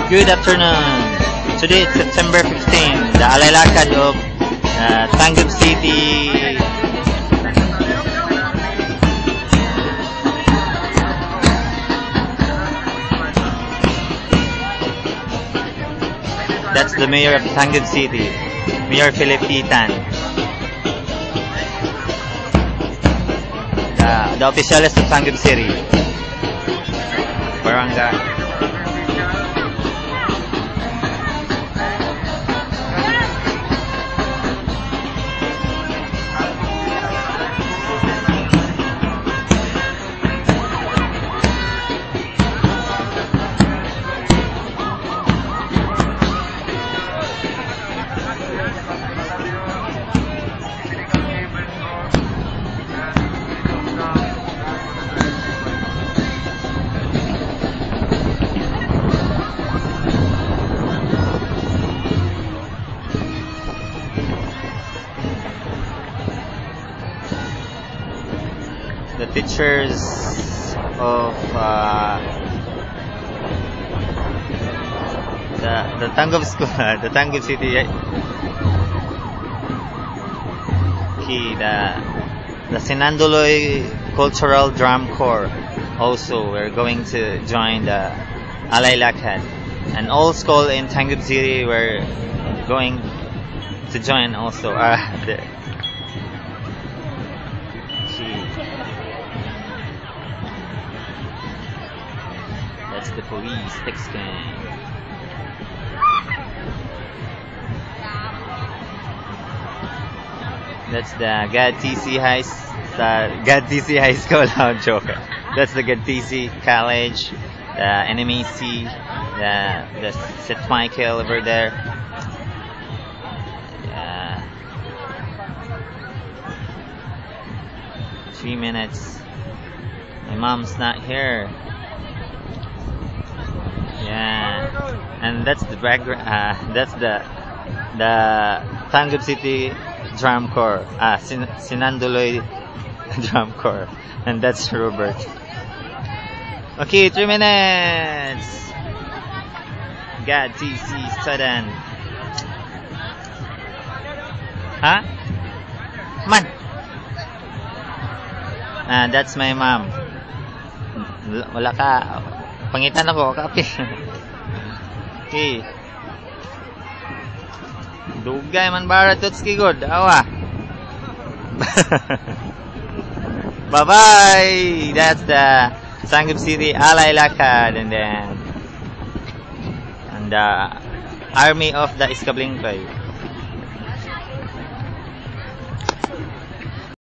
Good afternoon. Today is September 15, the Alailakad of Tangub City. That's the mayor of Tangub City, Mayor Philip Titan. The officials of Tangub City. Barangay. The teachers of the Tangub School, the Tangub City, the Sinanduloy Cultural Drum Corps. Also, we're going to join the Alailakad, and all school in Tangub City. We're going to join also. That's the police X-Gang. That's the GAD-TC High School. No, joke. That's the GAD-TC College, the NMAC, the St. Michael over there. 3 minutes. My mom's not here. Yeah, and that's the background. That's the Tangub City Drum Corps, Sinanduloy Drum Corps, and that's Robert. Okay, 3 minutes. GAD-TC student. Huh? Man. That's my mom. Wala ka. Pangitan ako, kape. Okay. Dugay man bara tutski good. Awa. Bye-bye. That's the Tangub City Alailakad, and the Army of the Iskablingkoy.